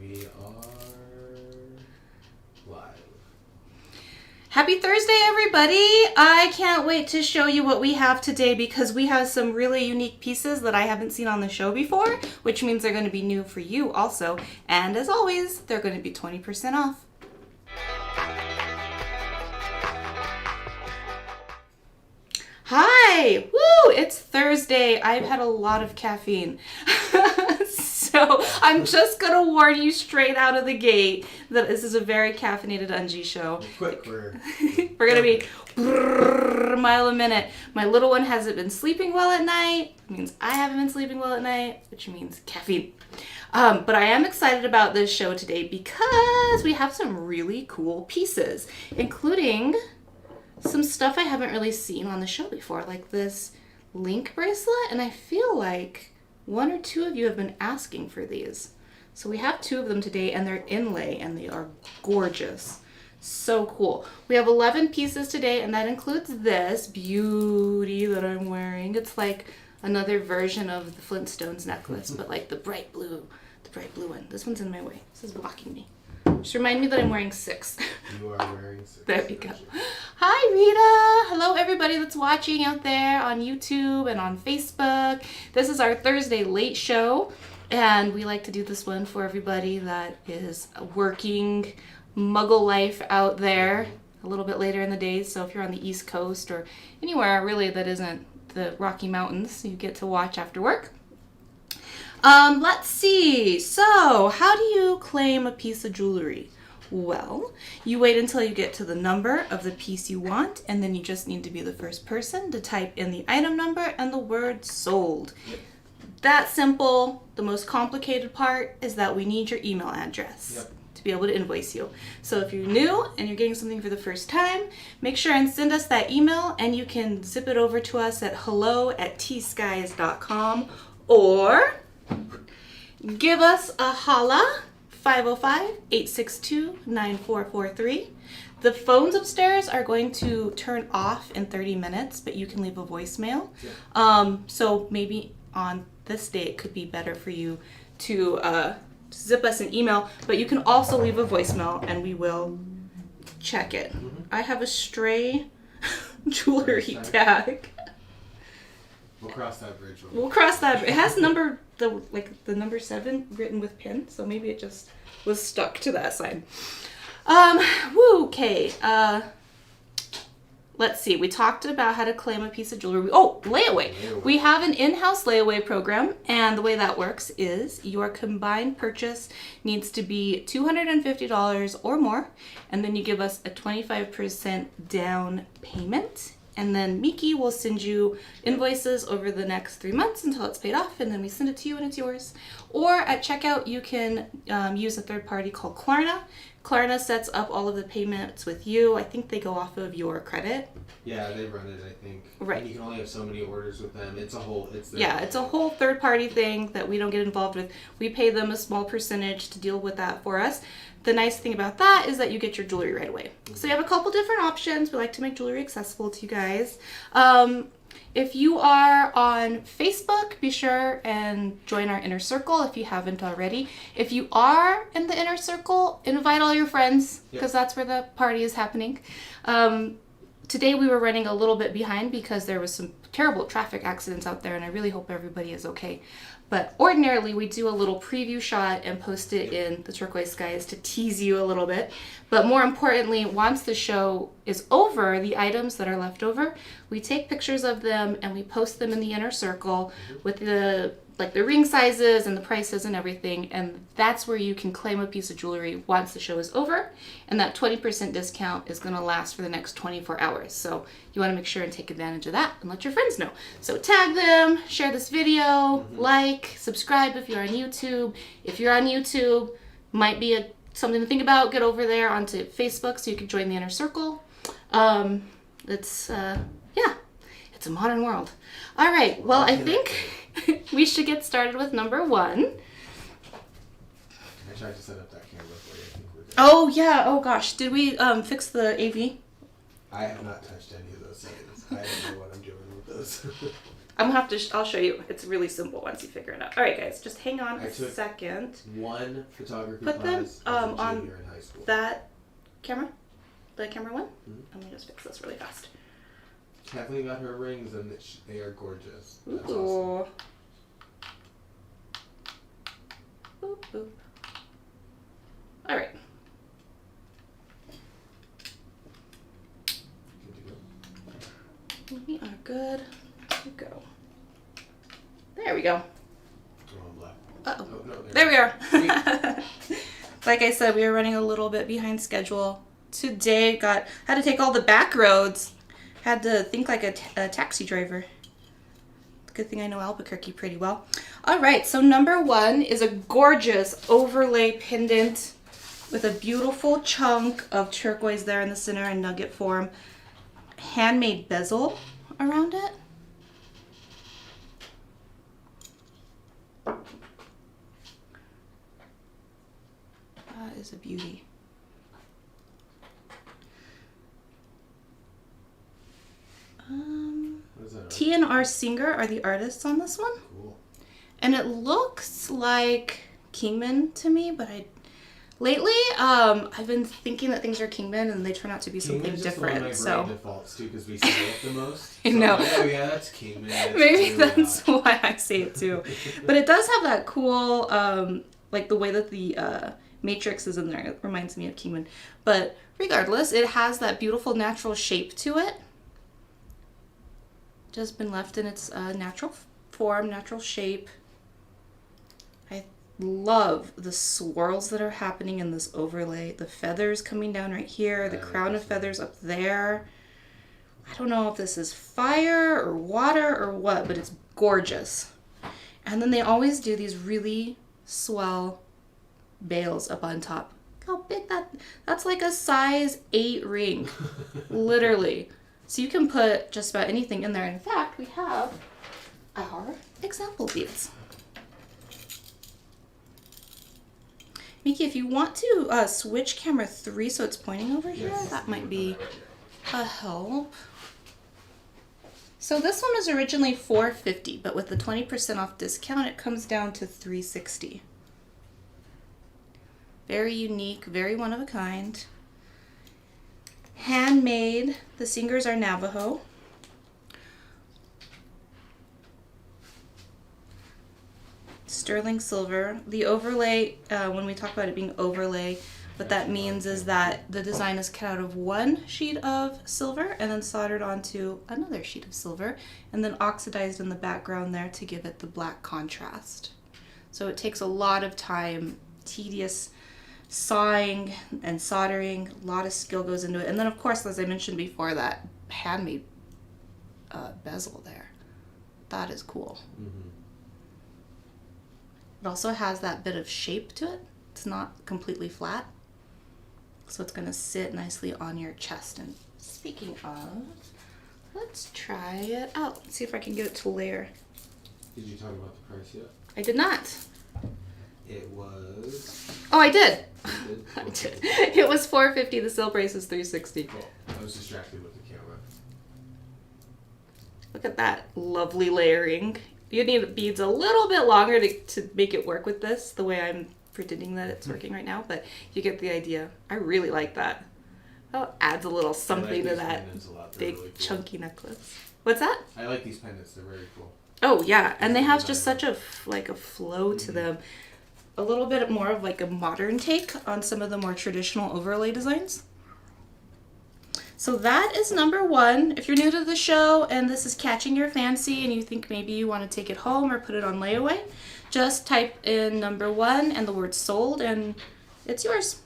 We are live. Happy Thursday, everybody! I can't wait to show you what we have today because we have some really unique pieces that I haven't seen on the show before, which means they're going to be new for you also. And as always, they're going to be 20% off. Hi! Woo! It's Thursday. I've had a lot of caffeine. So I'm just going to warn you straight out of the gate that this is a very caffeinated Ungie show. Quick, we're going to be a mile a minute. My little one hasn't been sleeping well at night. It means I haven't been sleeping well at night, which means caffeine. But I am excited about this show today because we have some really cool pieces, including some stuff I haven't really seen on the show before, like this link bracelet, and I feel like one or two of you have been asking for these. So we have two of them today, and they're inlay, and they are gorgeous. So cool. We have 11 pieces today, and that includes this beauty that I'm wearing. It's like another version of the Flintstones necklace, but like the bright blue one. This one's in my way. This is blocking me. Just remind me that I'm wearing 6. You are wearing 6. There we go. Hi, Rita. Hello, everybody that's watching out there on YouTube and on Facebook. This is our Thursday late show, and we like to do this one for everybody that is working muggle life out there a little bit later in the day. So if you're on the East Coast or anywhere really that isn't the Rocky Mountains, you get to watch after work. Let's see. So, how do you claim a piece of jewelry? Well, you wait until you get to the number of the piece you want, and then you just need to be the first person to type in the item number and the word sold. Yep. That simple. The most complicated part is that we need your email address to be able to invoice you. So if you're new and you're getting something for the first time, make sure and send us that email, and you can zip it over to us at hello@tskies.com, or give us a holla, 505-862-9443. The phones upstairs are going to turn off in 30 minutes, but you can leave a voicemail. Yeah. So maybe on this day it could be better for you to zip us an email, but you can also leave a voicemail and we will check it. Mm-hmm. I have a stray jewelry tag. We'll cross that bridge. We'll cross that. It has number 7 written with pen, so maybe it just was stuck to that side. Okay. Let's see. We talked about how to claim a piece of jewelry. Oh, layaway. We have an in-house layaway program, and the way that works is your combined purchase needs to be $250 or more, and then you give us a 25% down payment. And then Miki will send you invoices over the next 3 months until it's paid off, and then we send it to you and it's yours. Or at checkout, you can use a third party called Klarna. Klarna sets up all of the payments with you. I think they go off of your credit. Yeah, they run it, I think. Right. And you can only have so many orders with them. It's a whole third party thing that we don't get involved with. We pay them a small percentage to deal with that for us. The nice thing about that is that you get your jewelry right away. So you have a couple different options. We like to make jewelry accessible to you guys. If you are on Facebook, be sure and join our inner circle if you haven't already. If you are in the inner circle, invite all your friends because that's where the party is happening. Today we were running a little bit behind because there was some terrible traffic accidents out there, and I really hope everybody is okay. But ordinarily we do a little preview shot and post it in the Turquoise Skies to tease you a little bit. But more importantly, once the show is over, the items that are left over, we take pictures of them and we post them in the inner circle with the ring sizes and the prices and everything, and that's where you can claim a piece of jewelry once the show is over, and that 20% discount is going to last for the next 24 hours. So you want to make sure and take advantage of that and let your friends know. So tag them, share this video, like, subscribe if you're on YouTube. If you're on YouTube, might be something to think about. Get over there onto Facebook so you can join the inner circle. It's a modern world. All right, well, I think we should get started with number 1. I tried to set up that camera for you. I think we're good. Oh, yeah. Oh, gosh. Did we fix the AV? I have not touched any of those settings. I don't know what I'm doing with those. I'm gonna have to. I'll show you. It's really simple once you figure it out. All right, guys, just hang on a took second. One photography Put them class as a on junior in high school. that camera, the camera one. Mhm. Let me just fix this really fast. Kathleen got her rings, and they are gorgeous. That's Ooh. awesome. Boop, boop. All right. We are good to go. There we go. Go on black. Uh-oh. Oh, no, There we are. Like I said, we were running a little bit behind schedule. Today, had to take all the back roads. Had to think like a taxi driver. Good thing I know Albuquerque pretty well. All right, so number 1 is a gorgeous overlay pendant with a beautiful chunk of turquoise there in the center in nugget form. Handmade bezel around it. That is a beauty. What is that? T&R Singer are the artists on this one. Cool. And it looks like Kingman to me, but lately I've been thinking that things are Kingman and they turn out to be something Kingman's just different. one of my So brain defaults too, because we say it the most. I So know. I'm like, oh yeah, that's Kingman. That's maybe really that's not. why I say it too. But it does have that cool like the way that the matrix is in there. It reminds me of Kingman. But regardless, it has that beautiful natural shape to it. Just been left in its natural form, natural shape. I love the swirls that are happening in this overlay. The feathers coming down right here, the crown of feathers up there. I don't know if this is fire or water or what, but it's gorgeous. And then they always do these really swell bales up on top. Look how big that's like a size 8 ring, literally. So you can put just about anything in there. In fact, we have our example beads. Miki, if you want to switch camera 3 so it's pointing over here, Yes. that might be a help. So this one was originally $4.50, but with the 20% off discount, it comes down to $3.60. Very unique, very one of a kind. Handmade. The singers are Navajo. Sterling silver. The overlay, when we talk about it being overlay, what that means is that the design is cut out of one sheet of silver and then soldered onto another sheet of silver and then oxidized in the background there to give it the black contrast. So it takes a lot of time, tedious sawing and soldering, a lot of skill goes into it. And then of course, as I mentioned before, that handmade bezel there. That is cool. Mm-hmm. It also has that bit of shape to it. It's not completely flat. So it's going to sit nicely on your chest. And speaking of, let's try it out. Let's see if I can get it to layer. Did you talk about the price yet? I did not. It was. Oh, I did. You did? I Okay. did. It was $4.50. The sale price is $3.60. Cool. I was distracted with the camera. Look at that lovely layering. You need beads a little bit longer to make it work with this, the way I'm pretending that it's working right now, but you get the idea. I really like that. Oh, adds a little something to these that pendants a lot. They're big really cool. chunky necklace. What's that? I like these pendants. They're very cool. Oh yeah, and they have just such a flow to them. A little bit more of like a modern take on some of the more traditional overlay designs. So that is number 1. If you're new to the show and this is catching your fancy and you think maybe you want to take it home or put it on layaway, just type in number 1 and the word sold and it's yours.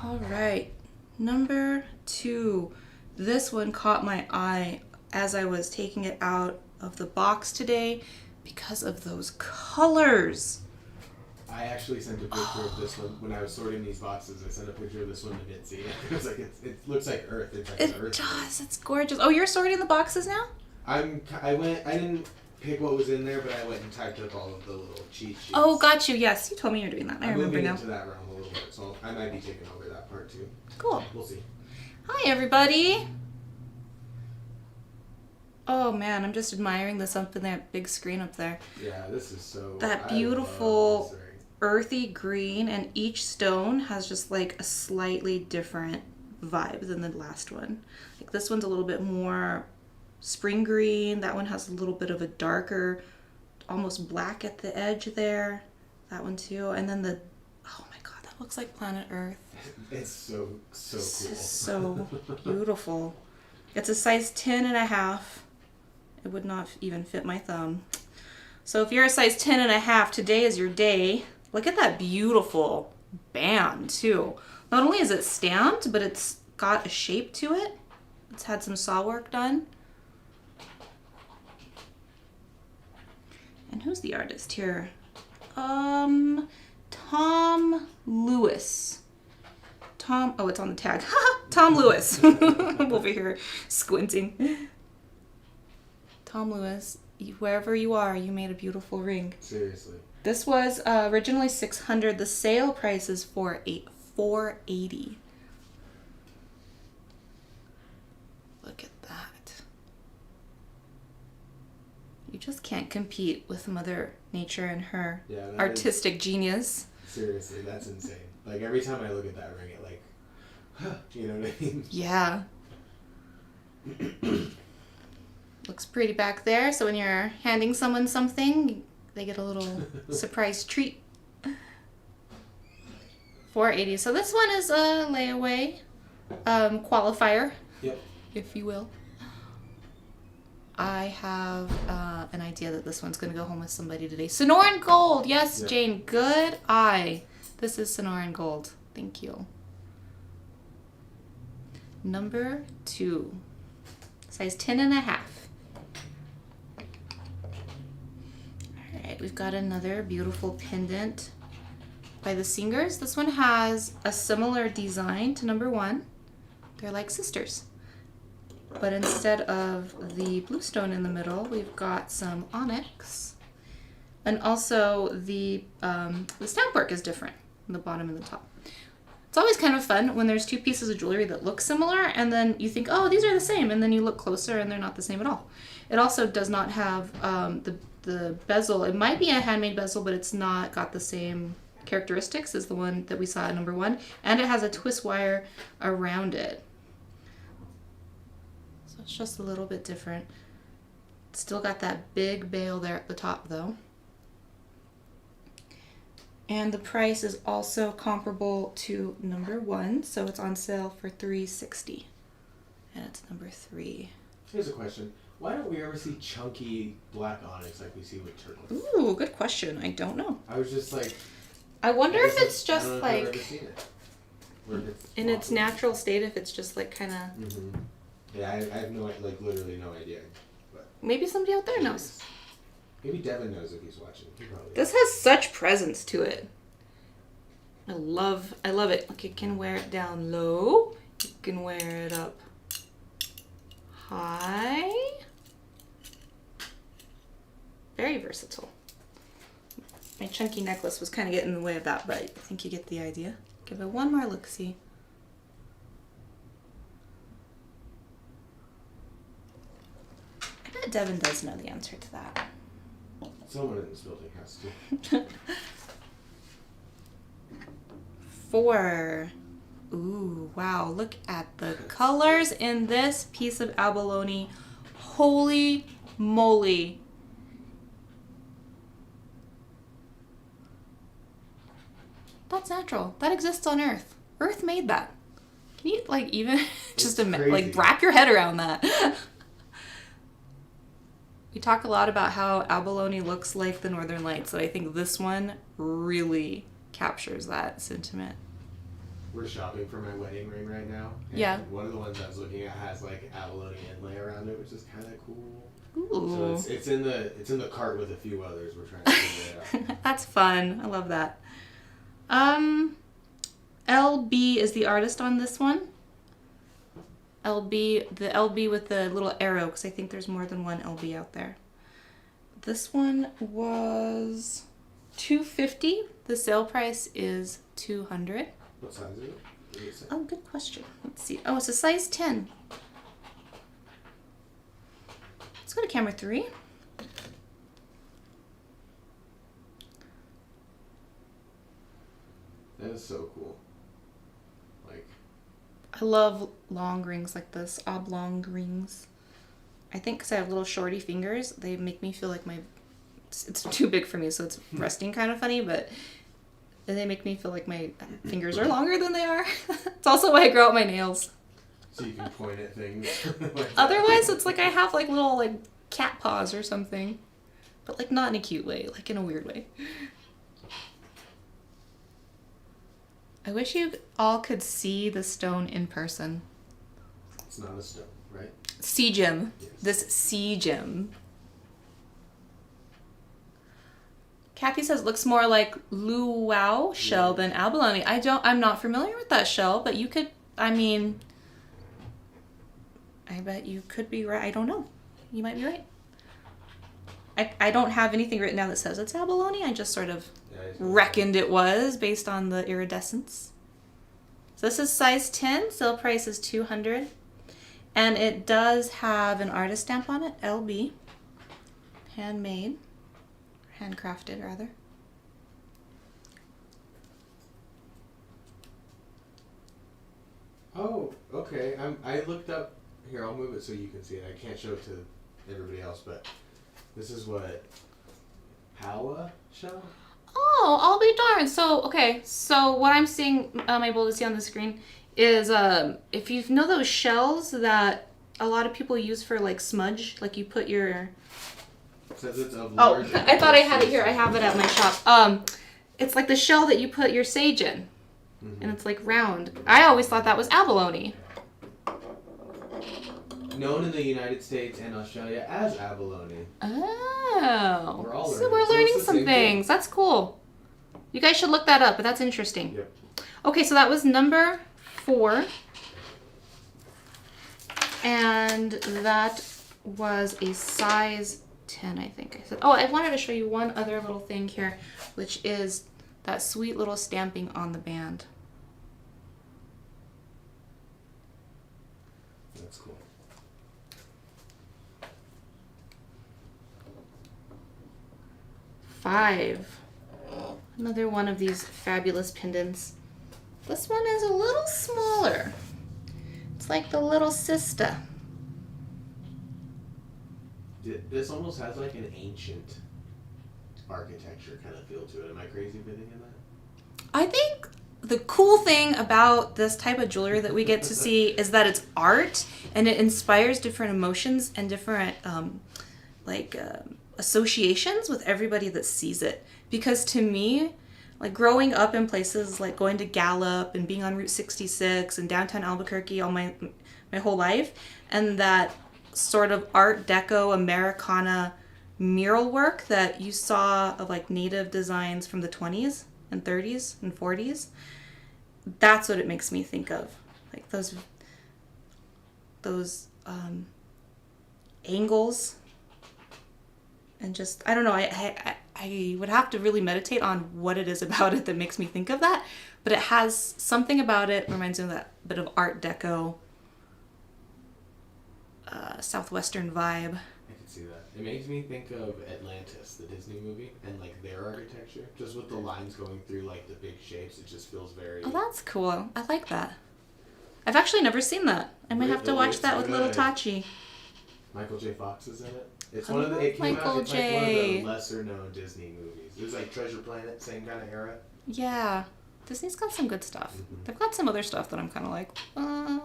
All right, number 2. This one caught my eye as I was taking it out of the box today because of those colors. I actually sent a picture of this one when I was sorting these boxes. I sent a picture of this one to Mitzi. It was like it looks like Earth. It's like It an Earth. does. It's gorgeous. Oh, you're sorting the boxes now? I didn't pick what was in there, but I went and typed up all of the little cheat sheets. Oh, got you. Yes, you told me you were doing that. I I'm remember moving now. into that realm a little bit, so I might be taking over that part too. Cool. We'll see. Hi, everybody. Oh man, I'm just admiring this up in that big screen up there. Yeah, this is so... That I beautiful love this ring. earthy green, and each stone has just like a slightly different vibe than the last one. Like this one's a little bit more spring green. That one has a little bit of a darker, almost black at the edge there. That one too. And then the... Oh my god, that looks like planet Earth. It's so cool. So beautiful. It's a size 10.5. It would not even fit my thumb. So if you're a size 10.5, today is your day. Look at that beautiful band too. Not only is it stamped, but it's got a shape to it. It's had some saw work done. And who's the artist here? Tom Lewis. Oh, it's on the tag. Tom Lewis. I'm over here squinting. Tom Lewis, wherever you are, you made a beautiful ring. Seriously. This was originally $600. The sale price is $480. Look at that. You just can't compete with Mother Nature and her artistic genius. Seriously, that's insane. Like every time I look at that ring, it like, you know what I mean? Yeah. Looks pretty back there, so when you're handing someone something, they get a little surprise treat. $480. So this one is a layaway qualifier, Yep. if you will. I have an idea that this one's going to go home with somebody today. Sonoran Gold. Yes, yep. Jane. Good eye. This is Sonoran Gold. Thank you. Number 2. Size 10.5. Alright, we've got another beautiful pendant by the Singers. This one has a similar design to number 1. They're like sisters. But instead of the blue stone in the middle, we've got some onyx. And also the stamp work is different on the bottom and the top. It's always kind of fun when there's 2 pieces of jewelry that look similar and then you think, oh, these are the same, and then you look closer and they're not the same at all. It also does not have the bezel. It might be a handmade bezel, but it's not got the same characteristics as the one that we saw at number 1. And it has a twist wire around it. So it's just a little bit different. It's still got that big bail there at the top though. And the price is also comparable to number 1, so it's on sale for $360. And it's number 3. Here's a question. Why don't we ever see chunky black onyx like we see with turquoise? Ooh, good question. I don't know. I was just like... I wonder if it's just I don't know like... if I've ever seen it. Or if it's in its natural state, if it's just like kind of... Mm-hmm. Yeah, I have no, like literally no idea. But maybe somebody out there knows. Maybe Devin knows if he's watching. He probably this has such presence to it. I love it. Like you can wear it down low. You can wear it up high. Very versatile. My chunky necklace was kind of getting in the way of that, but I think you get the idea. Give it one more look-see. I bet Devin does know the answer to that. Someone in this building has to. 4. Ooh, wow. Look at the colors in this piece of abalone. Holy moly. That's natural. That exists on Earth. Earth made that. Can you, like, even just like wrap your head around that? We talk a lot about how abalone looks like the Northern Lights, and I think this one really captures that sentiment. We're shopping for my wedding ring right now. And yeah. One of the ones I was looking at has like abalone inlay around it, which is kind of cool. Ooh. So it's in the cart with a few others. We're trying to figure it out. That's fun. I love that. LB is the artist on this one. The LB with the little arrow, because I think there's more than one LB out there. This one was $250. The sale price is $200. What size is it? What does it say? Oh, good question. Let's see. Oh, it's a size 10. Let's go to camera 3. That is so cool. Like, I love long rings like this, oblong rings. I think because I have little shorty fingers, they make me feel like it's too big for me, so it's resting kind of funny, but they make me feel like my fingers are longer than they are. It's also why I grow out my nails. so you can point at things. Like that. Otherwise, it's like I have like little like cat paws or something, but like not in a cute way, like in a weird way. I wish you all could see the stone in person. It's not a stone, right? Sea gem. Yes. This sea gem. Kathy says looks more like luau shell than abalone. I'm not familiar with that shell, but you could, I bet you could be right. I don't know. You might be right. I don't have anything written down that says it's abalone. I just sort of reckoned it was based on the iridescence. So this is size 10. Sale price is $200. And it does have an artist stamp on it, LB. Handmade. Handcrafted, rather. Oh, okay. I looked up. Here, I'll move it so you can see it. I can't show it to everybody else, but this is what Powa shell. Oh, I'll be darned. So, okay. So what I'm seeing, I'm able to see on the screen is if you know those shells that a lot of people use for like smudge, like you put your... It says it's of Oh, large I thought I had it here. I have it at my shop. It's like the shell that you put your sage in. Mm-hmm. And it's like round. I always thought that was abalone. Known in the United States and Australia as abalone. Oh. We're all So learning. we're So learning it's the some same things. That's cool. You guys should look that up, but that's interesting. Yep. Okay, so that was number 4. And that was a size 10, I think I said. Oh, I wanted to show you one other little thing here, which is that sweet little stamping on the band. That's cool. Five. Another one of these fabulous pendants. This one is a little smaller. It's like the little sister. This almost has like an ancient architecture kind of feel to it. Am I crazy for thinking that? I think the cool thing about this type of jewelry that we get to see is that it's art and it inspires different emotions and different associations with everybody that sees it. Because to me, like growing up in places like going to Gallup and being on Route 66 and downtown Albuquerque all my whole life, and that sort of Art Deco Americana mural work that you saw of like native designs from the 20s and 30s and 40s, that's what it makes me think of. Like those angles, and just, I don't know, I would have to really meditate on what it is about it that makes me think of that, but it has something about it, reminds me of that bit of Art Deco Southwestern vibe. I can see that. It makes me think of Atlantis, the Disney movie, and like their architecture. Just with the lines going through like the big shapes, it just feels very... Oh, that's cool. I like that. I've actually never seen that. I might have to watch that with little Tachi. Michael J. Fox is in it. It's one of the... It came out, it's like one of the lesser known Disney movies. It was like Treasure Planet, same kind of era. Yeah. Disney's got some good stuff. Mm-hmm. They've got some other stuff that I'm kind of like, Yeah.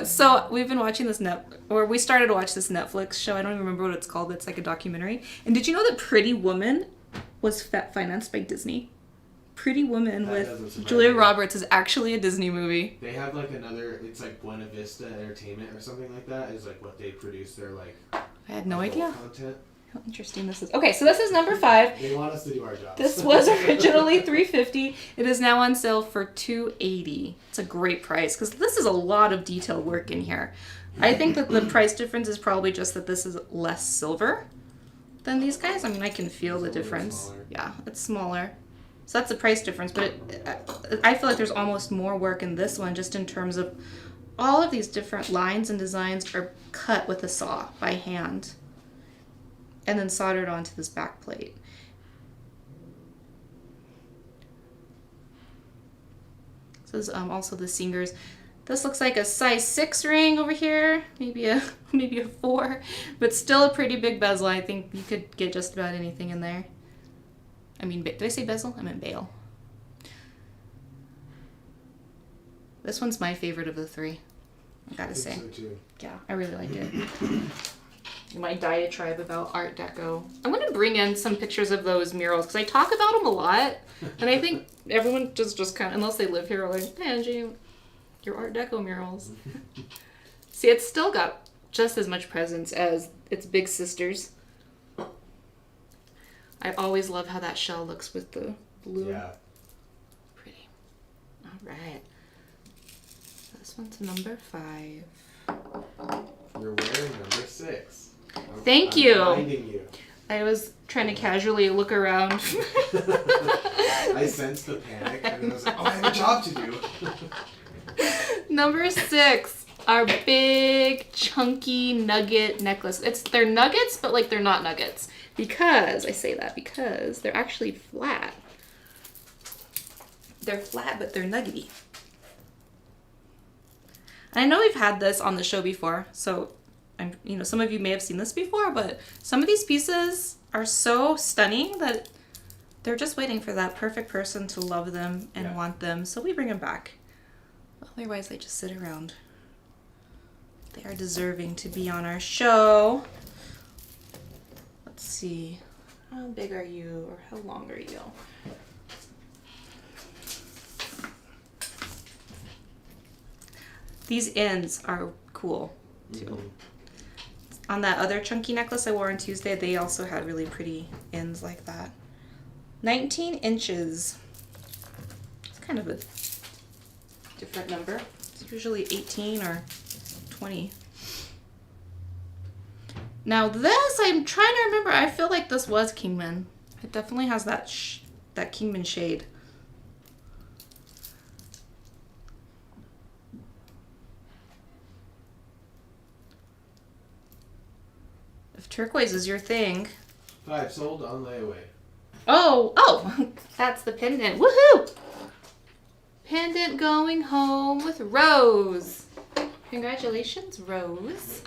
So we've been watching this we started to watch this Netflix show. I don't even remember what it's called. It's like a documentary. And did you know that Pretty Woman was financed by Disney? Pretty Woman with Julia Roberts is actually a Disney movie. They have like another, it's like Buena Vista Entertainment or something like that is like what they produce their like... I had no idea. Content. how interesting this is. Okay, so this is number 5. They want us to do our job. This was originally $350. It is now on sale for $280. It's a great price because this is a lot of detail work in here. I think that the price difference is probably just that this is less silver than these guys. I mean, I can feel the difference. Yeah, it's smaller. So that's the price difference, but I feel like there's almost more work in this one just in terms of all of these different lines and designs are cut with a saw by hand and then soldered onto this back plate. This is also the Singers. This looks like a size 6 ring over here, maybe a 4, but still a pretty big bezel. I think you could get just about anything in there. I mean, did I say bezel? I meant bail. This one's my favorite of the 3, I gotta say. So too. Yeah, I really like it. My diatribe about Art Deco. I'm gonna bring in some pictures of those murals because I talk about them a lot, and I think everyone just kind of, unless they live here, are like, hey, Angie, your Art Deco murals. See, it's still got just as much presence as its big sisters. I always love how that shell looks with the blue. Yeah. Pretty. All right. This one's number 5. You're wearing number 6. Thank you. I'm reminding you. I was trying to casually look around. I sensed the panic and I was like, oh, I have a job to do. Number 6, our big chunky nugget necklace. They're nuggets, but like they're not nuggets. Because they're actually flat. They're flat, but they're nuggety. And I know we've had this on the show before, so some of you may have seen this before, but some of these pieces are so stunning that they're just waiting for that perfect person to love them and want them, so we bring them back. Otherwise, they just sit around. They are deserving to be on our show. Let's see. How big are you, or how long are you? These ends are cool, too. Mm-hmm. On that other chunky necklace I wore on Tuesday, they also had really pretty ends like that. 19 inches. It's kind of a different number. It's usually 18 or 20. Now this, I'm trying to remember, I feel like this was Kingman. It definitely has that Kingman shade. If turquoise is your thing. 5 sold on layaway. Oh, that's the pendant. Woohoo! Pendant going home with Rose. Congratulations, Rose.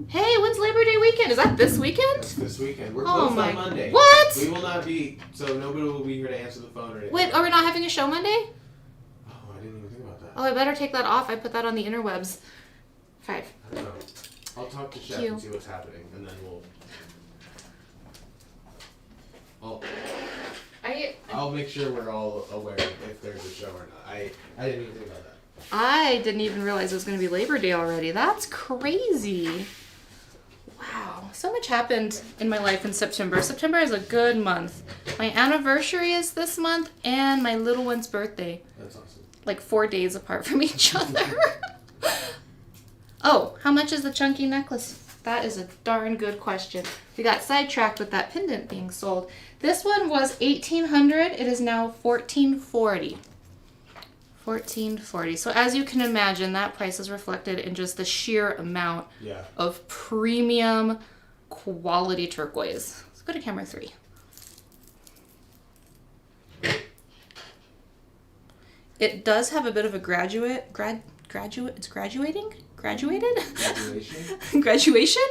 Hey, when's Labor Day weekend? Is that this weekend? That's this weekend. We're closed on Monday. What? We will not be, so nobody will be here to answer the phone or anything. Wait, are we not having a show Monday? Oh, I didn't even think about that. Oh, I better take that off. I put that on the interwebs. 5. I don't know. I'll talk to Chef and see what's happening, and then I'll make sure we're all aware if there's a show or not. I didn't even think about that. I didn't even realize it was going to be Labor Day already. That's crazy. Wow. So much happened in my life in September. September is a good month. My anniversary is this month, and my little one's birthday. That's awesome. Like 4 days apart from each other. Oh, how much is the chunky necklace? That is a darn good question. We got sidetracked with that pendant being sold. This one was $1,800. It is now $1,440. $1,440. So as you can imagine, that price is reflected in just the sheer amount of premium quality turquoise. Let's go to camera 3. It does have a bit of a graduated? Graduation?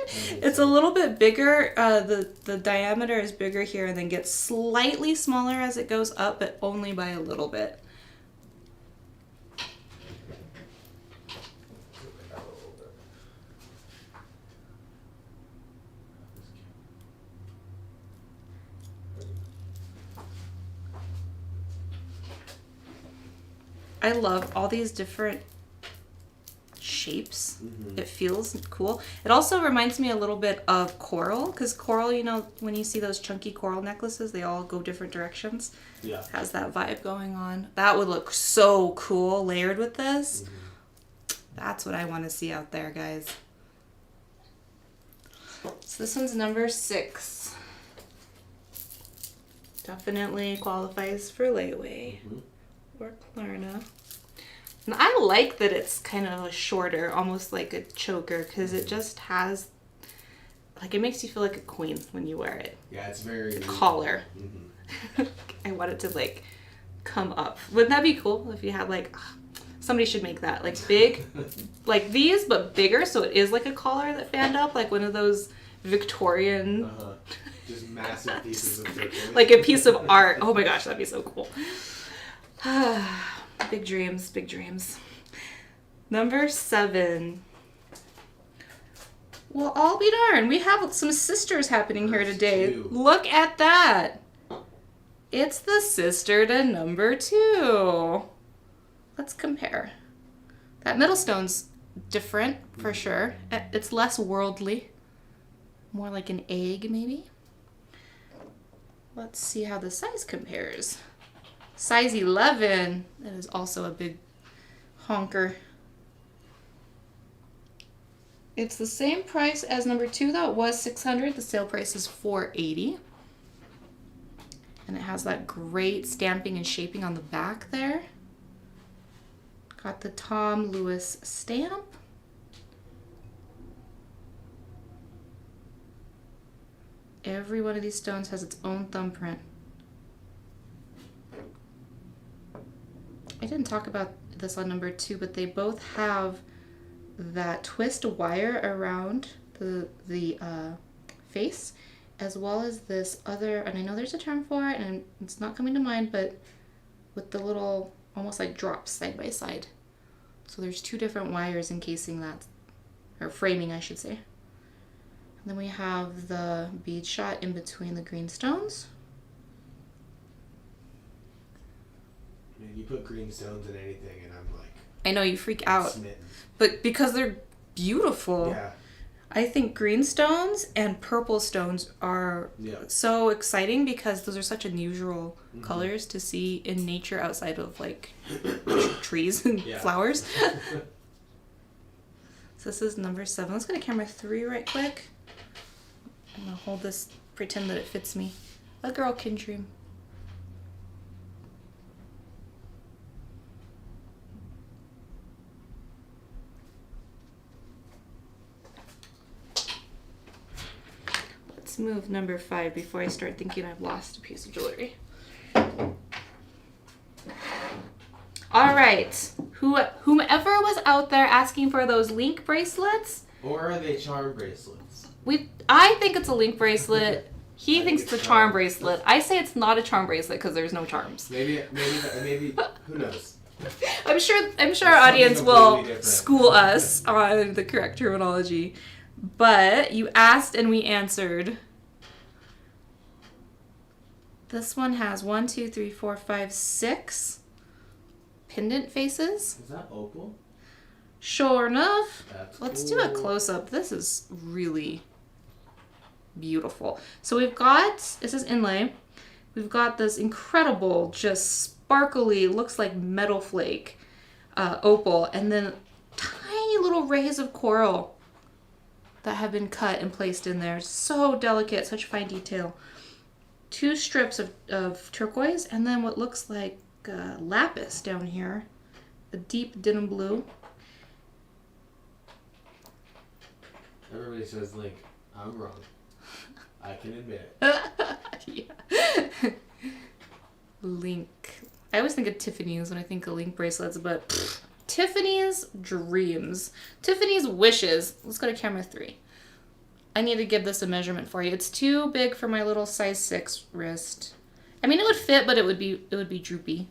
It's a little bit bigger. The diameter is bigger here and then gets slightly smaller as it goes up, but only by a little bit. I love all these different shapes. It feels cool. It also reminds me a little bit of coral, because coral, you know, when you see those chunky coral necklaces, they all go different directions. Yeah. Has that vibe going on. That would look so cool layered with this. That's what I want to see out there, guys. So this one's number 6. Definitely qualifies for Layaway or Klarna. And I like that it's kind of a shorter, almost like a choker, because it just has, like, it makes you feel like a queen when you wear it. Yeah, it's very... Collar. I want it to, like, come up. Wouldn't that be cool if you had, like, somebody should make that, like, big, like these, but bigger, so it is like a collar that fanned up, like one of those Victorian... Just massive pieces of turquoise. Like a piece of art. Oh my gosh, that'd be so cool. Big dreams, big dreams. Number 7. Well, I'll be darned. We have some sisters happening here today. 2. Look at that. It's the sister to number 2. Let's compare. That middle stone's different for sure. It's less worldly. More like an egg, maybe. Let's see how the size compares. Size 11. That is also a big honker. It's the same price as number 2, though. It was $600. The sale price is $480. And it has that great stamping and shaping on the back there. Got the Tom Lewis stamp. Every one of these stones has its own thumbprint. I didn't talk about this on number 2, but they both have that twist wire around the face, as well as this other, and I know there's a term for it, and it's not coming to mind, but with the little, almost like drops side by side. So there's 2 different wires encasing that, or framing, I should say. Then we have the bead shot in between the green stones. Man, you put green stones in anything and I'm like... I know, you freak out. Smitten. But because they're beautiful. Yeah. I think green stones and purple stones are so exciting because those are such unusual colors to see in nature outside of, like, trees and flowers. So this is number 7. Let's go to camera 3 right quick. I'm going to hold this, pretend that it fits me. A girl can dream. Let's move number 5 before I start thinking I've lost a piece of jewelry. All right. Whomever was out there asking for those link bracelets. Or are they charm bracelets? I think it's a link bracelet. He thinks it's a charm bracelet. I say it's not a charm bracelet because there's no charms. Maybe, who knows? I'm sure our audience will school us on the correct terminology. But you asked and we answered. This one has 1, 2, 3, 4, 5, 6 pendant faces. Is that opal? Sure enough. Let's do a close-up. This is really beautiful. So we've got, this is Inlay. We've got this incredible, just sparkly, looks like metal flake opal, and then tiny little rays of coral that have been cut and placed in there. So delicate, such fine detail. 2 strips of turquoise, and then what looks like lapis down here. A deep denim blue. Everybody says Link. I'm wrong. I can admit it. Yeah. Link. I always think of Tiffany's when I think of link bracelets, but Tiffany's dreams. Tiffany's wishes. Let's go to camera 3. I need to give this a measurement for you. It's too big for my little size 6 wrist. I mean, it would fit, but it would be droopy.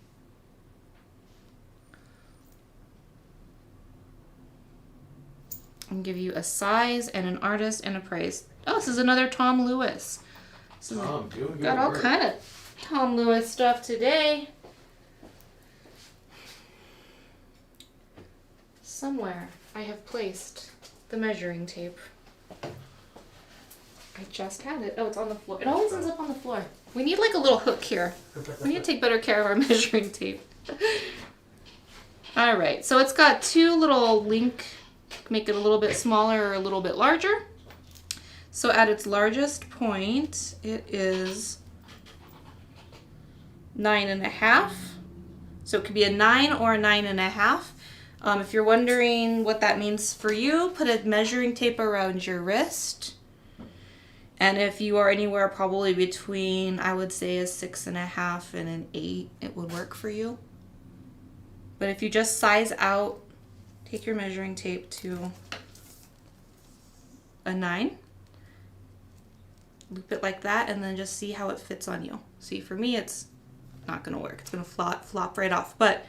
And give you a size and an artist and a price. Oh, this is another Tom Lewis. Tom, doing good got all work. kind of Tom Lewis stuff today. somewhere I have placed the measuring tape. I just had it. Oh, it's on the floor. It always ends up on the floor. We need like a little hook here. We need to take better care of our measuring tape. All right, so it's got two little link, make it a little bit smaller or a little bit larger. So at its largest point, it is 9.5. So it could be a 9 or a 9.5. If you're wondering what that means for you, put a measuring tape around your wrist. And if you are anywhere probably between, I would say, a 6.5 and an 8, it would work for you. But if you just size out, take your measuring tape to a 9, loop it like that, and then just see how it fits on you. See, for me, it's not going to work. It's going to flop right off. But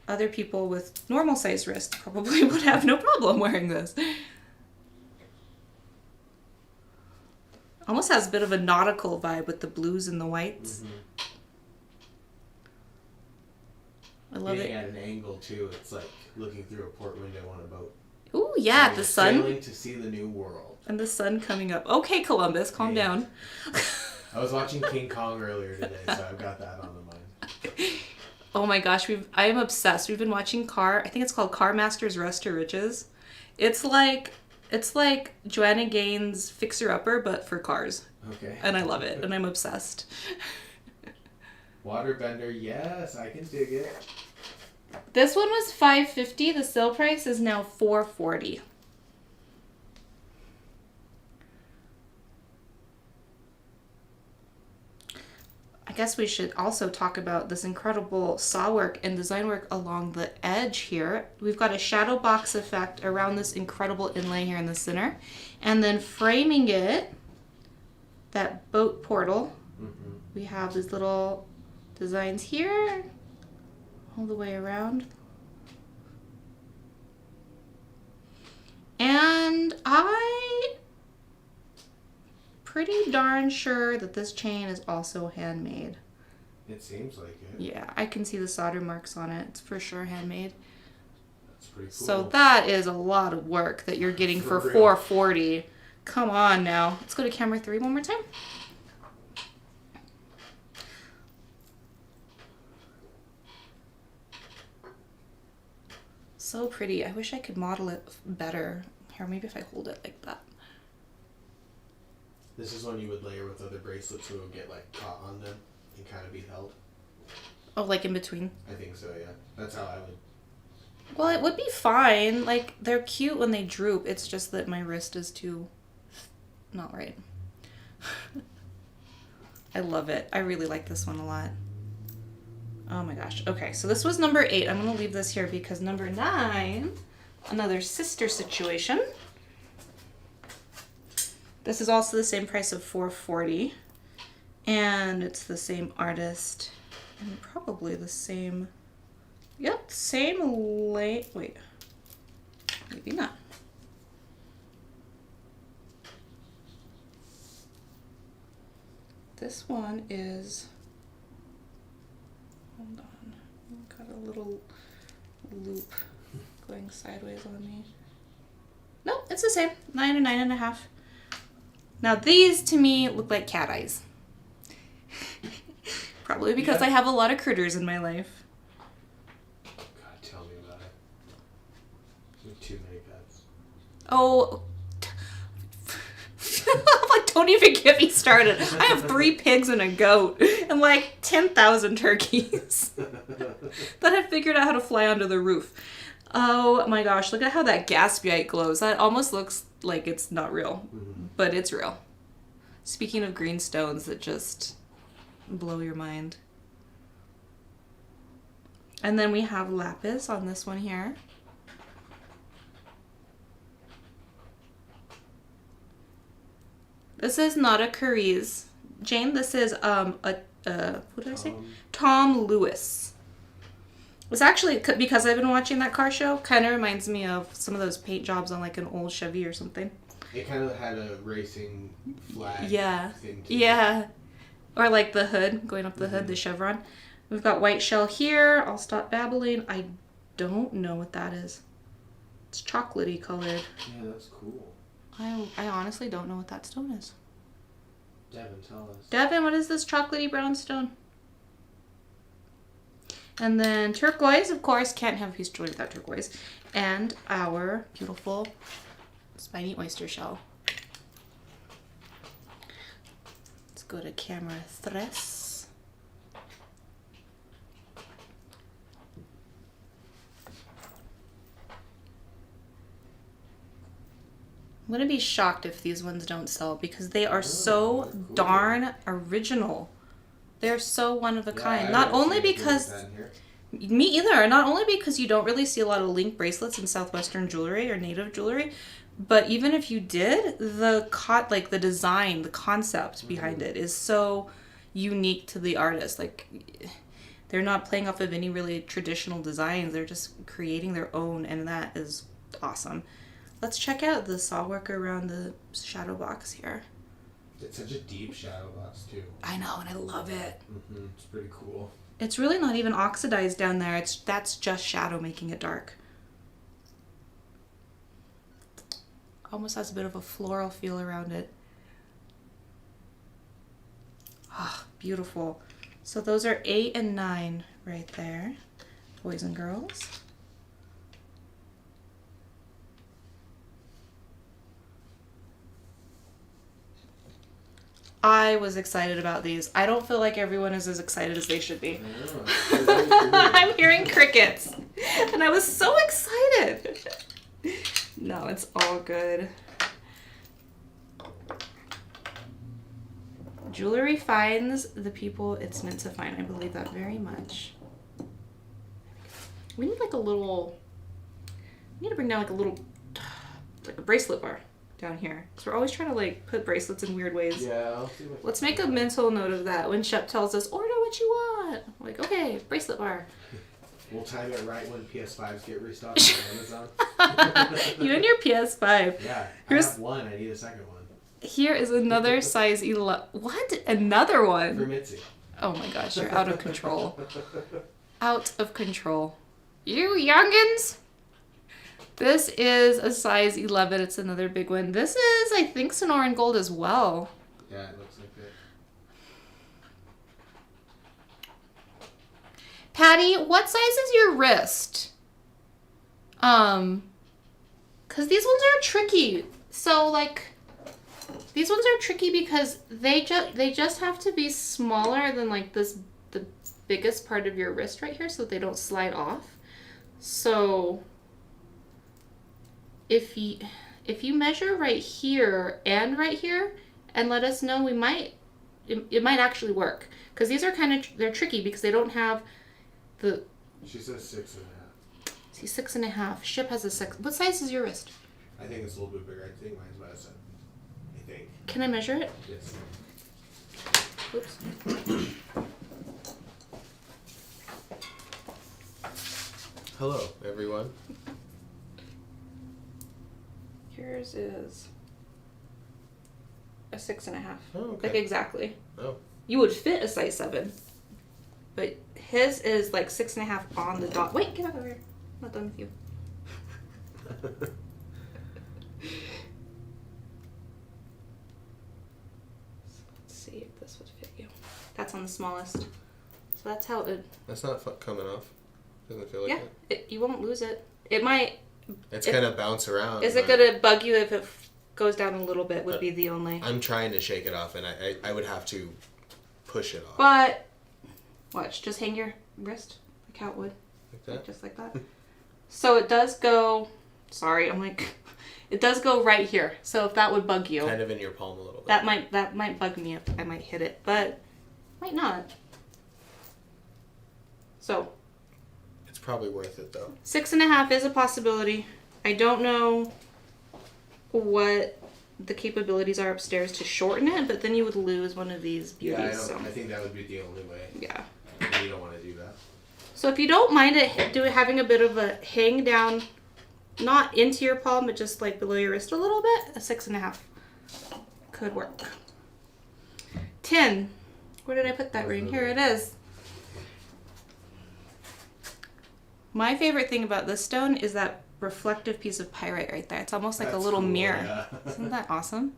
other people with normal size wrists probably would have no problem wearing this. Almost has a bit of a nautical vibe with the blues and the whites. Mm-hmm. I love Being it. at an angle too, it's like looking through a port window on a boat. Ooh, yeah, the sun. Sailing to see the new world. And the sun coming up. Okay, Columbus, calm down. I was watching King Kong earlier today, so I've got that on the mind. Oh my gosh, I am obsessed. We've been watching I think it's called Car Masters Rest to Riches. It's like Joanna Gaines' Fixer Upper, but for cars. Okay. And I love it, and I'm obsessed. Waterbender, yes, I can dig it. This one was $5.50. The sale price is now $4.40. I guess we should also talk about this incredible saw work and design work along the edge here. We've got a shadow box effect around this incredible inlay here in the center. And then framing it, that boat portal, we have these little designs here all the way around. And I'm pretty darn sure that this chain is also handmade. It seems like it. Yeah, I can see the solder marks on it. It's for sure handmade. That's pretty cool. So that is a lot of work that you're getting for real. $4.40. Come on now. Let's go to camera 3 one more time. So pretty. I wish I could model it better. Here, maybe if I hold it like that. This is one you would layer with other bracelets so it would get like caught on them and kind of be held. Oh, like in between? I think so, yeah. That's how I would. Well, it would be fine. Like, they're cute when they droop. It's just that my wrist is too not right. I love it. I really like this one a lot. Oh my gosh. Okay, so this was number 8. I'm going to leave this here because number 9, another sister situation. This is also the same price of $4.40. And it's the same artist. And probably the same... Yep, same wait. Maybe not. This one is... Hold on. Got a little loop going sideways on me. Nope, it's the same. 9 and 9.5. Now these to me look like cat eyes. Probably because I have a lot of critters in my life. God, tell me about it. You have too many pets. Oh, like, don't even get me started. I have 3 pigs and a goat and like 10,000 turkeys that have figured out how to fly onto the roof. Oh my gosh, look at how that gaspiite glows. That almost looks like it's not real, but it's real. Speaking of green stones that just blow your mind. And then we have lapis on this one here. This is not a Cerise. Jane, this is what did I say? Tom Lewis. It's actually, because I've been watching that car show, kind of reminds me of some of those paint jobs on like an old Chevy or something. It kind of had a racing flag thing too. Yeah. Or like the hood, going up the hood, the chevron. We've got white shell here. I'll stop babbling. I don't know what that is. It's chocolatey colored. Yeah, that's cool. I honestly don't know what that stone is. Devin, tell us. Devin, what is this chocolatey brown stone? And then turquoise, of course, can't have a piece of jewelry without turquoise. And our beautiful spiny oyster shell. Let's go to camera 3. I'm going to be shocked if these ones don't sell because they are so cool. darn original. They're so one of a kind. I Not haven't only seen anything because... like that in here. Me either. Not only because you don't really see a lot of link bracelets in Southwestern jewelry or native jewelry, but even if you did, the design, the concept behind it is so unique to the artist. Like, they're not playing off of any really traditional designs. They're just creating their own, and that is awesome. Let's check out the saw work around the shadow box here. It's such a deep shadow box too. I know, and I love it. It's pretty cool. It's really not even oxidized down there. That's just shadow making it dark. Almost has a bit of a floral feel around it. Ah, beautiful. So those are 8 and 9 right there, boys and girls. I was excited about these. I don't feel like everyone is as excited as they should be. I'm hearing crickets. And I was so excited. No, it's all good. Jewelry finds the people it's meant to find. I believe that very much. We need like a little... We need to bring down like a bracelet bar down here. Because we're always trying to like put bracelets in weird ways. Yeah, I'll see what... Let's make a mental note of that when Shep tells us, order what you want. We're like, okay, bracelet bar. We'll time it right when PS5s get restocked on Amazon. You and your PS5. Yeah, Here's... I have one. I need a second one. Here is another size 11. What? Another one? For Mitzi. Oh my gosh, you're out of control. Out of control. You youngins! This is a size 11. It's another big one. This is, I think, Sonoran Gold as well. Yeah, it looks like it. Patty, what size is your wrist? Because these ones are tricky. So, like, these ones are tricky because they just have to be smaller than, like, the biggest part of your wrist right here so that they don't slide off. So... If you measure right here and right here and let us know, it might actually work. Because these are they're tricky because they don't have the... She says 6.5. See, 6.5. Ship has a 6. What size is your wrist? I think it's a little bit bigger. I think mine's about a 7. I think. Can I measure it? Yes. Oops. Hello, everyone. Yours is a 6.5. Oh, okay. Like exactly. Oh. You would fit a size 7. But his is like 6.5 on the dot. Wait, get out of here. I'm not done with you. So let's see if this would fit you. That's on the smallest. So that's how it... That's not coming off. Doesn't feel like it. You won't lose it. It might... It's gonna bounce around. Is it gonna bug you if it goes down a little bit would be the only... I'm trying to shake it off and I would have to push it off. But... Watch. Just hang your wrist like how it would. Like that? Just like that. So it does go... Sorry, I'm like... It does go right here. So if that would bug you... Kind of in your palm a little bit. That might bug me if I might hit it. But might not. So... It's probably worth it though. 6.5 is a possibility. I don't know what the capabilities are upstairs to shorten it, but then you would lose one of these beauties. Yeah, I think that would be the only way. Yeah. You don't want to do that. So if you don't mind it having a bit of a hang down, not into your palm, but just like below your wrist a little bit, a 6.5 could work. 10. Where did I put that ring? Here it is. My favorite thing about this stone is that reflective piece of pyrite right there. It's almost like a That's little cool, mirror. yeah. Isn't that awesome?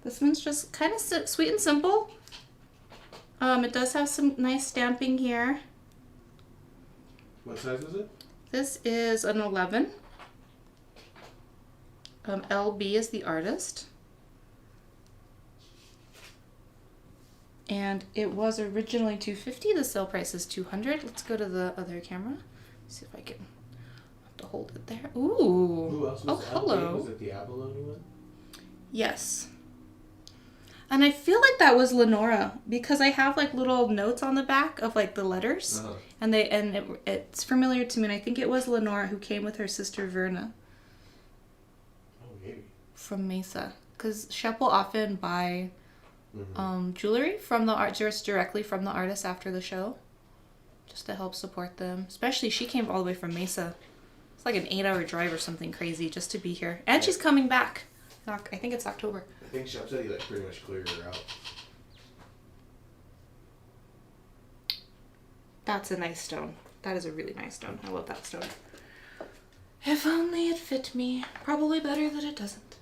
This one's just kind of sweet and simple. It does have some nice stamping here. What size is it? This is an 11. LB is the artist. And it was originally $250. The sale price is $200. Let's go to the other camera. See if I can have to hold it there. Ooh. Who else was Oh, hello. Was it the abalone one? Yes. And I feel like that was Lenora because I have like little notes on the back of like the letters, and it's familiar to me. And I think it was Lenora who came with her sister Verna. Oh, maybe. From Mesa, because Shep will often buy jewelry from the art just directly from the artist after the show, just to help support them. Especially she came all the way from Mesa. It's like an 8-hour drive or something crazy just to be here, and she's coming back. I think it's October. I think Shep said he like pretty much cleared her out. That's a nice stone. That is a really nice stone. I love that stone. If only it fit me. Probably better that it doesn't.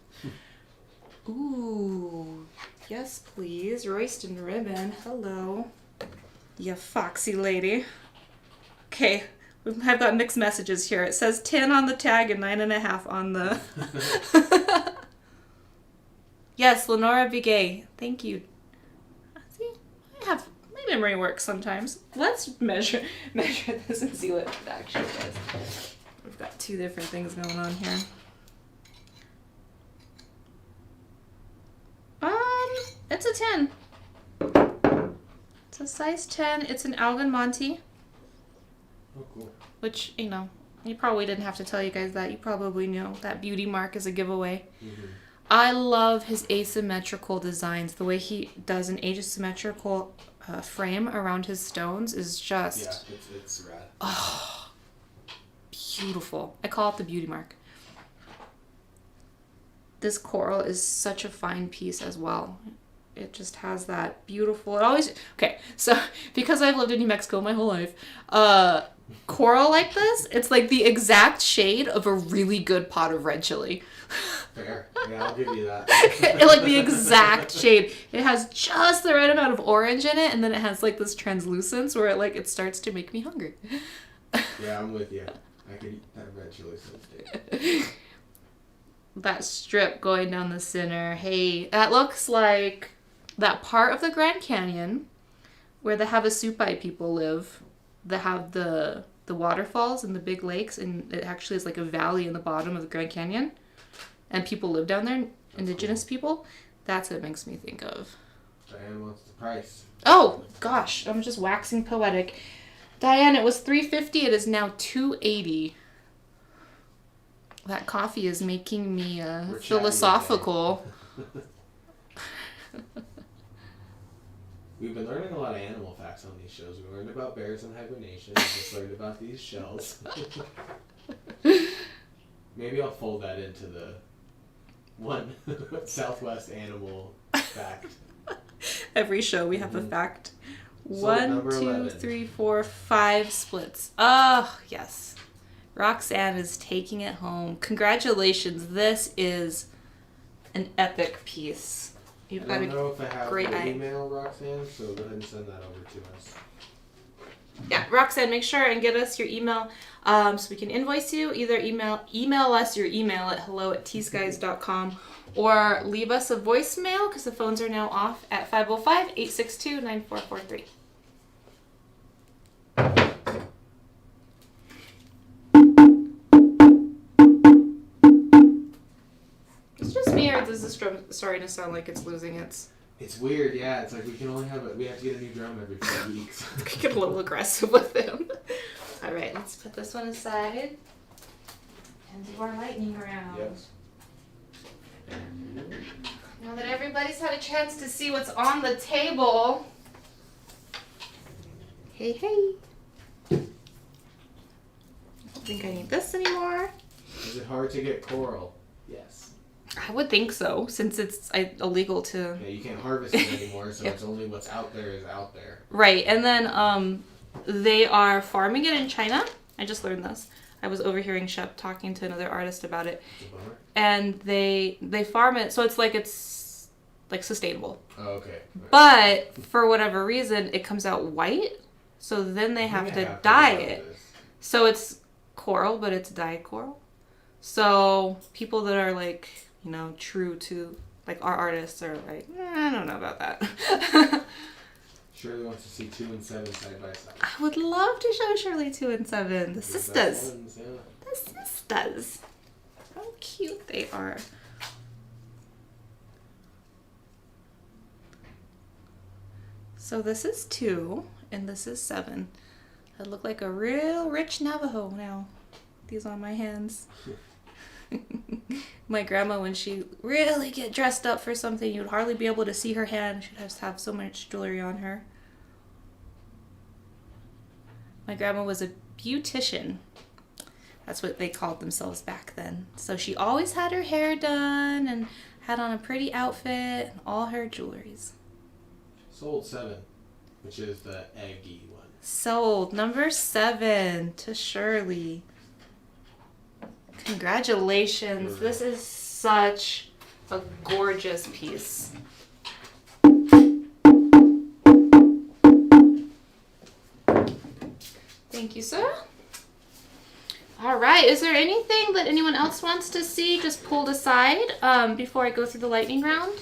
Ooh. Yes, please. Royston ribbon. Hello. You foxy lady. Okay. I've got mixed messages here. It says 10 on the tag and 9.5 on the... Yes, Lenora Bigay. Thank you. See, my memory works sometimes. Let's measure this and see what it actually does. We've got two different things going on here. It's a 10. It's a size 10. It's an Algonmonte. Oh, cool. Which, you probably didn't have to tell you guys that. You probably know that beauty mark is a giveaway. Mm-hmm. I love his asymmetrical designs. The way he does an asymmetrical frame around his stones is just... Yeah, it's rad. Oh, beautiful. I call it the beauty mark. This coral is such a fine piece as well. It just has that beautiful... It always... Okay, so because I've lived in New Mexico my whole life, coral like this, it's like the exact shade of a really good pot of red chili. Fair. Yeah, I'll give you that. Like the exact shade. It has just the right amount of orange in it, and then it has like this translucence where it starts to make me hungry. Yeah, I'm with you. I could eat that red chili sauce. That strip going down the center. Hey, that looks like that part of the Grand Canyon where the Havasupai people live. They have the waterfalls and the big lakes, and it actually is like a valley in the bottom of the Grand Canyon. And people live down there, indigenous people. That's what it makes me think of. Diane wants the price. Oh, gosh. I'm just waxing poetic. Diane, it was $350. It is now $280. That coffee is making me philosophical. We've been learning a lot of animal facts on these shows. We learned about bears and hibernation. We just learned about these shells. Maybe I'll fold that into the one Southwest animal fact. Every show we have a fact. So 1, 2, 11. 3, 4, 5 splits. Oh, yes. Roxanne is taking it home. Congratulations. This is an epic piece. I don't know if I have your email, Roxanne, so go ahead and send that over to us. Yeah, Roxanne, make sure and get us your email so we can invoice you. Either email us your email at hello@tskies.com or leave us a voicemail because the phones are now off at 505-862-9443. It's just me, or does this drum starting to sound like it's losing its... It's weird, yeah. It's like we can only we have to get a new drum every 2 weeks. Get a little aggressive with him. All right, let's put this one aside and do our lightning round. Yep. Now that everybody's had a chance to see what's on the table. Hey, hey. I don't think I need this anymore. Is it hard to get coral? Yes. I would think so, since it's illegal to... Yeah, you can't harvest it anymore, so it's only what's out there is out there. Right, and then they are farming it in China, I just learned this. I was overhearing Shep talking to another artist about it. It's a bummer. And they farm it, so it's like sustainable. Oh, okay. But for whatever reason, it comes out white. So then they have to dye it. So it's coral, but it's dyed coral. So people that are like, you know, true to like our artists are like, I don't know about that. Shirley wants to see 2 and 7 side by side. I would love to show Shirley 2 and 7. The sisters. Ones, yeah. The sisters. How cute they are. So this is 2 and this is 7. I look like a real rich Navajo now. These on my hands. My grandma, when she really get dressed up for something, you'd hardly be able to see her hand. She'd have so much jewelry on her. My grandma was a beautician. That's what they called themselves back then. So she always had her hair done and had on a pretty outfit and all her jewelries. Sold 7, which is the eggy one. Sold number 7 to Shirley. Congratulations. This is such a gorgeous piece. Thank you, sir. All right. Is there anything that anyone else wants to see just pulled aside before I go through the lightning round?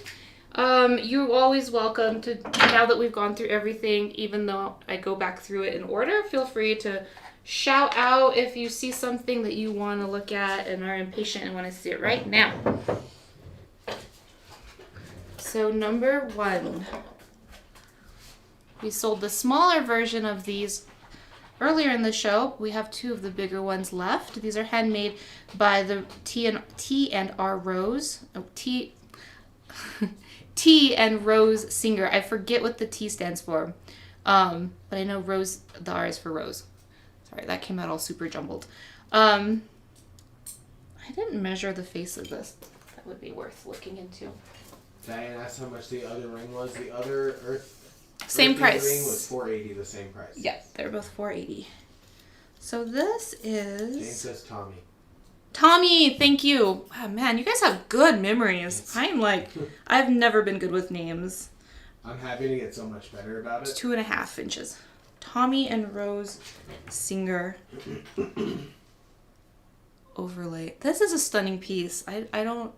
You're always welcome to, now that we've gone through everything, even though I go back through it in order, feel free to shout out if you see something that you want to look at and are impatient and want to see it right now. So number 1. We sold the smaller version of these earlier in the show. We have 2 of the bigger ones left. These are handmade by the T and Rose Singer. I forget what the T stands for, but I know Rose. The R is for Rose. Sorry, that came out all super jumbled. I didn't measure the face of this. That would be worth looking into. Diane asked how much the other ring was. The other same price. Ring was $480, the same price. Yeah, they're both $480. So this is. Jane says Tommy. Tommy, thank you. Oh, man, you guys have good memories. I'm like, I've never been good with names. I'm happy to get so much better about it. It's 2.5 inches. Tommy and Rose Singer overlay. This is a stunning piece. I don't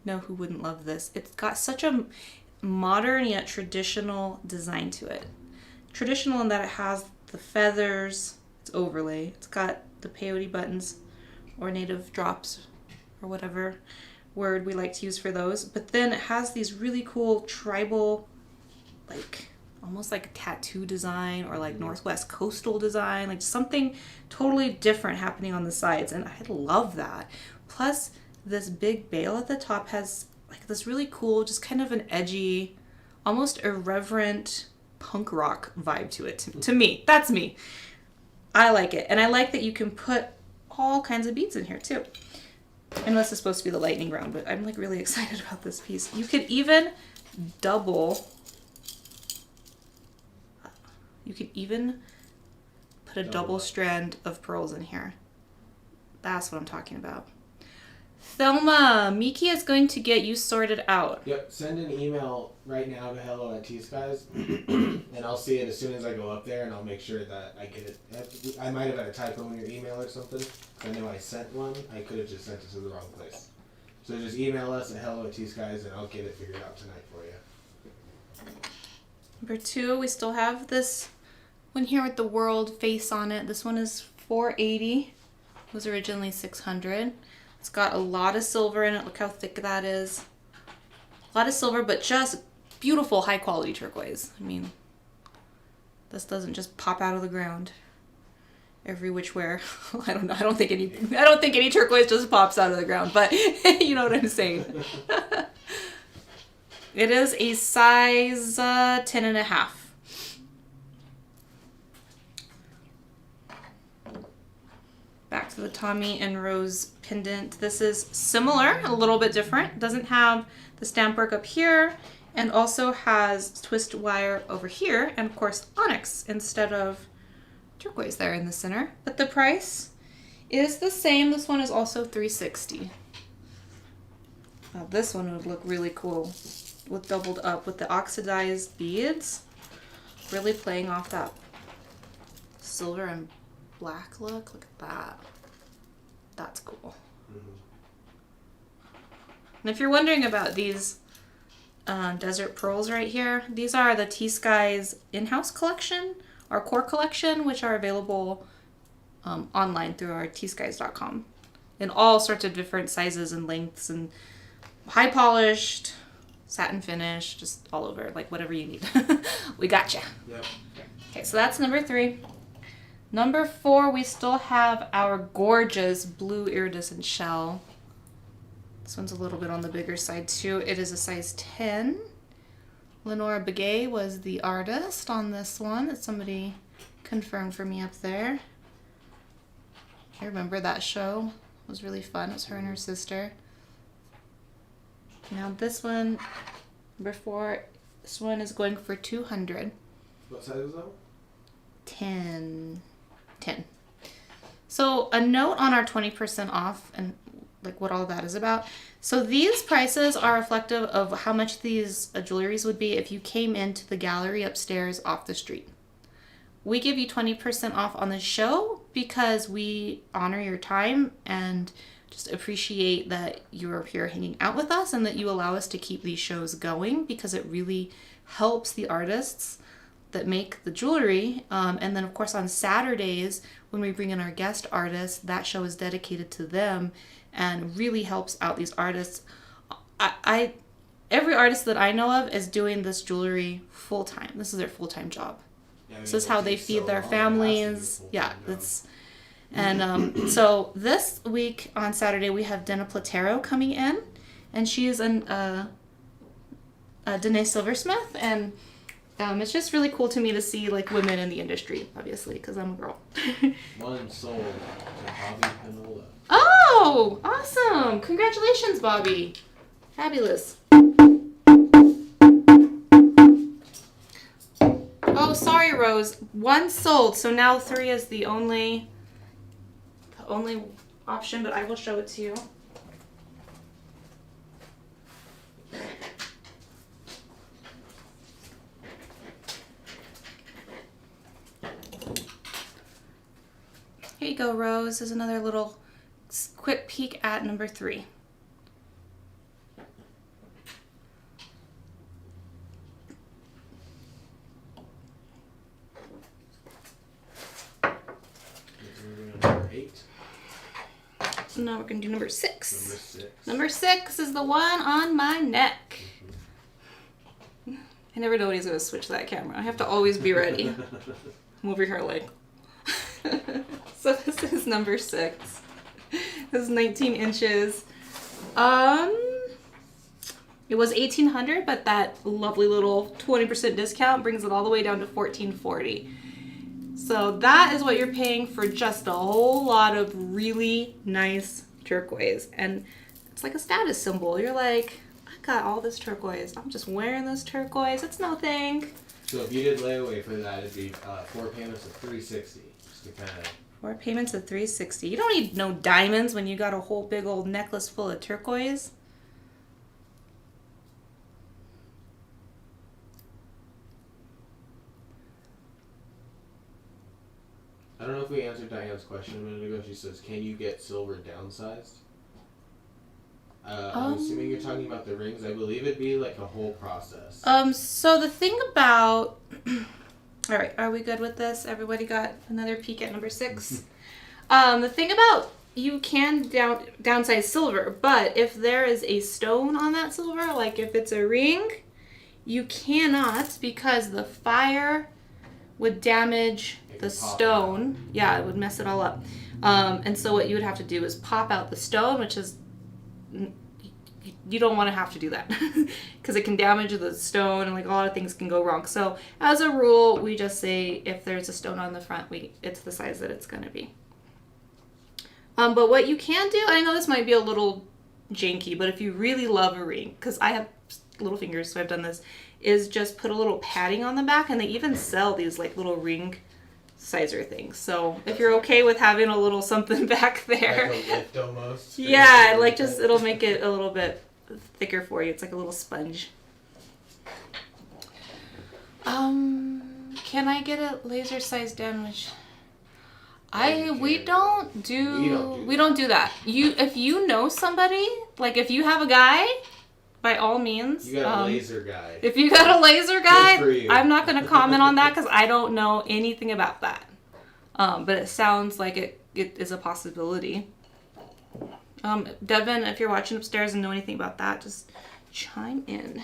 know who wouldn't love this. It's got such a modern yet traditional design to it. Traditional in that it has the feathers. It's overlay. It's got the peyote buttons or native drops or whatever word we like to use for those. But then it has these really cool tribal, like almost like a tattoo design or like Northwest coastal design, like something totally different happening on the sides. And I love that. Plus this big bail at the top has like this really cool, just kind of an edgy, almost irreverent punk rock vibe to it. To me, that's me. I like it. And I like that you can put all kinds of beads in here too. And this is supposed to be the lightning round, but I'm like really excited about this piece. You could even put a double strand of pearls in here. That's what I'm talking about. Thelma, Miki is going to get you sorted out. Yep, send an email right now to hello@T.Skies, and I'll see it as soon as I go up there, and I'll make sure that I get it. I might have had a typo in your email or something. I know I sent one. I could have just sent it to the wrong place. So just email us at hello@T.Skies, and I'll get it figured out tonight for you. Number 2, we still have this one here with the world face on it. This one is $480. It was originally $600. It's got a lot of silver in it. Look how thick that is. A lot of silver, but just beautiful, high quality turquoise. I mean, this doesn't just pop out of the ground every which where. I don't know. I don't think any turquoise just pops out of the ground, but you know what I'm saying. It is a size 10.5. Back to the Tommy and Rose pendant. This is similar, a little bit different. Doesn't have the stamp work up here, and also has twist wire over here, and of course onyx instead of turquoise there in the center. But the price is the same. This one is also $360. Now this one would look really cool with doubled up with the oxidized beads. Really playing off that silver and black look. Look at that. That's cool. And if you're wondering about these desert pearls right here, these are the T.Skies in-house collection, our core collection, which are available online through our tskies.com in all sorts of different sizes and lengths and high polished, satin finish, just all over, like whatever you need. We got you. Yep. Okay, so that's number 3. Number 4, we still have our gorgeous blue iridescent shell. This one's a little bit on the bigger side too. It is a size 10. Lenora Begay was the artist on this one that somebody confirmed for me up there. I remember that show. It was really fun. It was her and her sister. Now this one, number 4, this one is going for $200. What size is that? 10. So a note on our 20% off and like what all that is about. So these prices are reflective of how much these jewelries would be if you came into the gallery upstairs off the street. We give you 20% off on the show because we honor your time and just appreciate that you're here hanging out with us and that you allow us to keep these shows going because it really helps the artists that make the jewelry. And then of course on Saturdays when we bring in our guest artists, that show is dedicated to them and really helps out these artists. Every artist that I know of is doing this jewelry full time. This is their full-time job. Yeah, This is how they feed their families. Yeah, it's and so this week on Saturday we have Dana Platero coming in, and she is Danae Silversmith, and it's just really cool to me to see like women in the industry, obviously, because I'm a girl. One sold to Bobby Pinola. Oh, awesome! Congratulations, Bobby. Fabulous. Oh, sorry, Rose. 1 sold, so now 3 is the only option, but I will show it to you. Here you go, Rose. There's another little quick peek at number 3. Number 8. So now we're going to do number 6. Number 6. Number 6 is the one on my neck. I never know when he's going to switch that camera. I have to always be ready. I'm over here like... So this is number 6. This is 19 inches. It was $1,800, but that lovely little 20% discount brings it all the way down to $1,440. So that is what you're paying for just a whole lot of really nice turquoise. And it's like a status symbol. You're like, I got all this turquoise. I'm just wearing this turquoise. It's nothing. So if you did layaway for that, it'd be 4 payments of $360. Just to kind of... 4 payments of $360. You don't need no diamonds when you got a whole big old necklace full of turquoise. I don't know if we answered Diane's question a minute ago. She says, can you get silver downsized? I'm assuming you're talking about the rings. I believe it'd be like a whole process. So the thing about... All right, are we good with this? Everybody got another peek at number 6? The thing about you can downsize silver, but if there is a stone on that silver, like if it's a ring, you cannot because the fire would damage the stone. Yeah, it would mess it all up. And so what you would have to do is pop out the stone, which is... You don't want to have to do that because it can damage the stone and like a lot of things can go wrong. So as a rule, we just say if there's a stone on the front, it's the size that it's going to be. But what you can do, I know this might be a little janky, but if you really love a ring, because I have little fingers, so I've done this, is just put a little padding on the back, and they even sell these like little ring sizer things. So if you're okay with having a little something back there. Like a lift almost. Yeah, like just, it'll make it a little bit thicker for you. It's like a little sponge. Can I get a laser size damage? We don't do that. If you know somebody, like if you have a guy, by all means. You got a laser guy. If you got a laser guy, Good for you. I'm not going to comment on that because I don't know anything about that. But it sounds like it is a possibility. Devin, if you're watching upstairs and know anything about that, just chime in.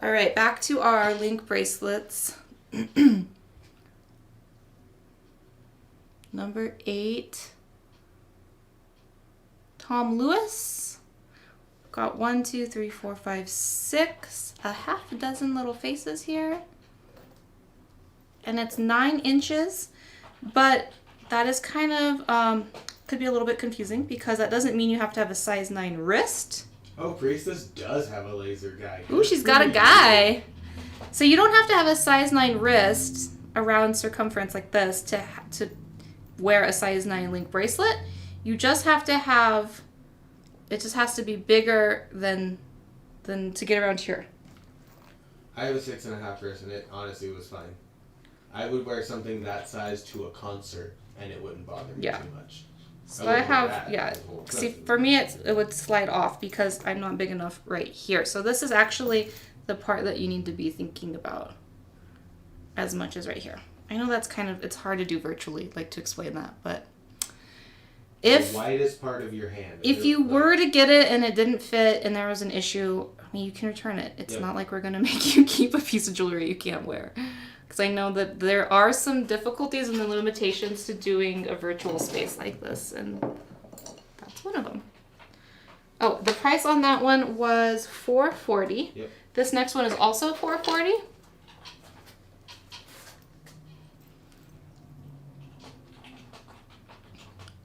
All right, back to our link bracelets. Number 8, Tom Lewis. Got 1, 2, 3, 4, 5, 6, a half dozen little faces here. And it's 9 inches, but that is kind of, could be a little bit confusing because that doesn't mean you have to have a size 9 wrist. Oh, Priestess does have a laser guy. Ooh, she's got a guy. So you don't have to have a size 9 wrist around circumference like this to wear a size 9 link bracelet. You just have to have, it just has to be bigger than to get around here. I have a 6.5 wrist and it honestly was fine. I would wear something that size to a concert and it wouldn't bother me too much. So I have, see, for me it would slide off because I'm not big enough right here. So this is actually the part that you need to be thinking about as much as right here. I know that's kind of, it's hard to do virtually, like to explain that, but if the widest part of your hand. If you were to get it and it didn't fit and there was an issue, I mean, you can return it. It's not like we're going to make you keep a piece of jewelry you can't wear. Because I know that there are some difficulties and the limitations to doing a virtual space like this, and that's one of them. Oh, the price on that one was $440. Yep. This next one is also $440.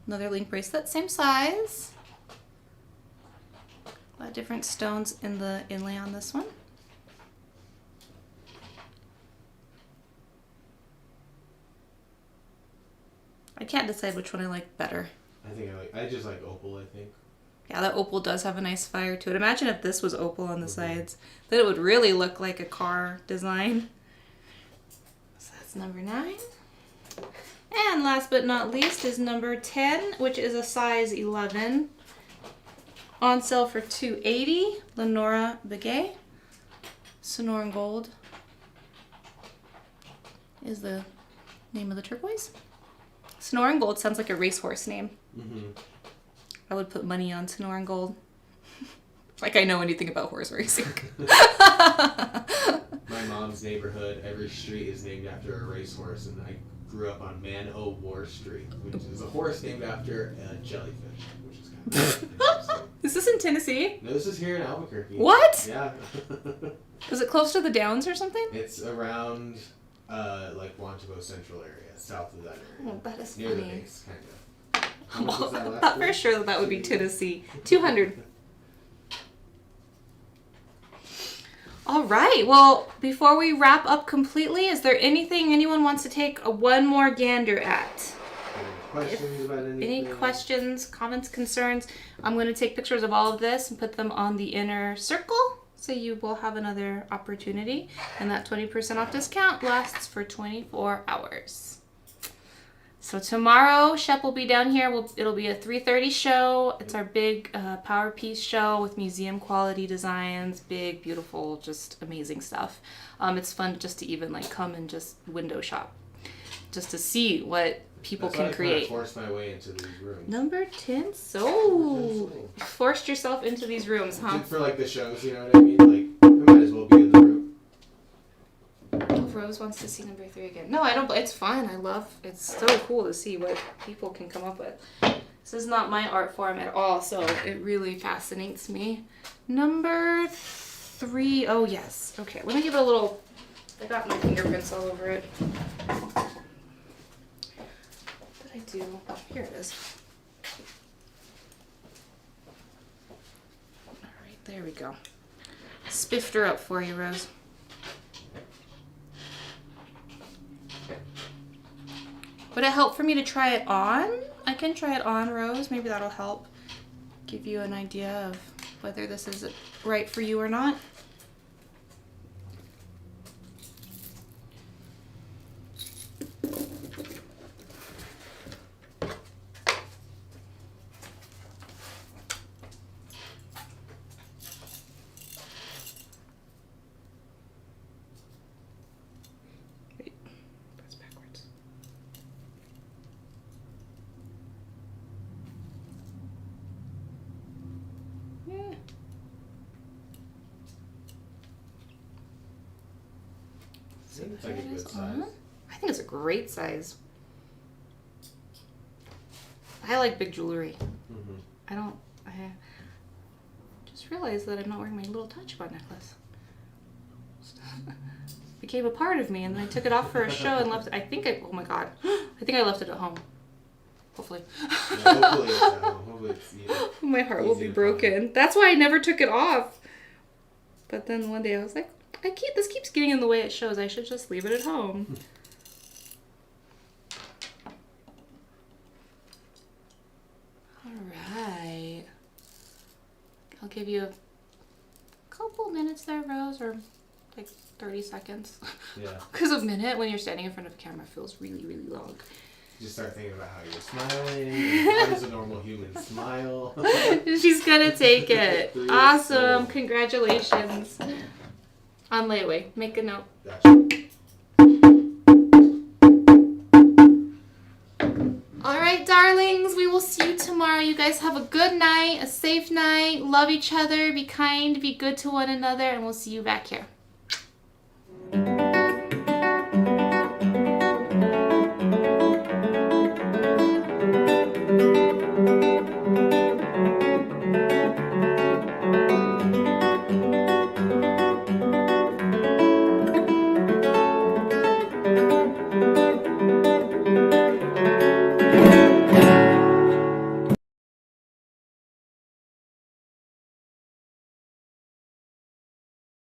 Another link bracelet, same size. A lot of different stones in the inlay on this one. I can't decide which one I like better. I just like opal, I think. Yeah, that opal does have a nice fire to it. Imagine if this was opal on the sides. Then it would really look like a car design. So that's number 9. And last but not least is number 10, which is a size 11. On sale for $280. Lenora Begay. Sonoran Gold is the name of the turquoise. Sonoran Gold sounds like a racehorse name. Mm-hmm. I would put money on Sonoran Gold. Like I know anything about horse racing. My mom's neighborhood, every street is named after a racehorse, and I grew up on Man-O-War Street, which is a horse named after a jellyfish, which is kind of interesting. Is this in Tennessee? No, this is here in Albuquerque. What? Yeah. Is it close to the Downs or something? It's around like Wantagh Central area, south of that area. Oh, that is near funny. the base, kind of. How much was that I last thought year? for sure that would be Tennessee. $200. All right. Well, before we wrap up completely, is there anything anyone wants to take one more gander at? Any questions about anything? Any questions, comments, concerns? I'm going to take pictures of all of this and put them on the inner circle, so you will have another opportunity. And that 20% off discount lasts for 24 hours. So tomorrow, Shep will be down here. It'll be a 3:30 show. It's our big power piece show with museum quality designs, big, beautiful, just amazing stuff. It's fun just to even like come and just window shop, just to see what people can create. I forced my way into these rooms. Number 10 sold. Forced yourself into these rooms, huh? For like the shows, you know what I mean? Like, I might as well be in the room. Rose wants to see number 3 again. No, I don't. It's fun. It's so cool to see what people can come up with. This is not my art form at all, so it really fascinates me. Number 3. Oh, yes. Okay, let me give it a little. I got my fingerprints all over it. What did I do? Oh, here it is. All right, there we go. Spiffed her up for you, Rose. Would it help for me to try it on? I can try it on, Rose. Maybe that'll help give you an idea of whether this is right for you or not. Wait, that's backwards. Yeah. I think it's like a good size. I think it's a great size. I like big jewelry. Mm-hmm. I just realized that I'm not wearing my little touch-bone necklace. Became a part of me, and then I took it off for a show and left it. Oh my god. I think I left it at home. Hopefully. Yeah, hopefully it's at home. Hopefully it's, yeah, My heart will easy be to broken. find. That's why I never took it off. But then one day I was like, this keeps getting in the way it shows. I should just leave it at home. Alright. I'll give you a couple minutes there, Rose, or like 30 seconds. Yeah. Because a minute when you're standing in front of a camera feels really, really long. You just start thinking about how you're smiling. And how does a normal human smile? She's gonna take it. Really Awesome. cool. Congratulations. On Layaway. Make a note. Gotcha. Alright, darlings. We will see you tomorrow. You guys have a good night, a safe night. Love each other. Be kind. Be good to one another. And we'll see you back here.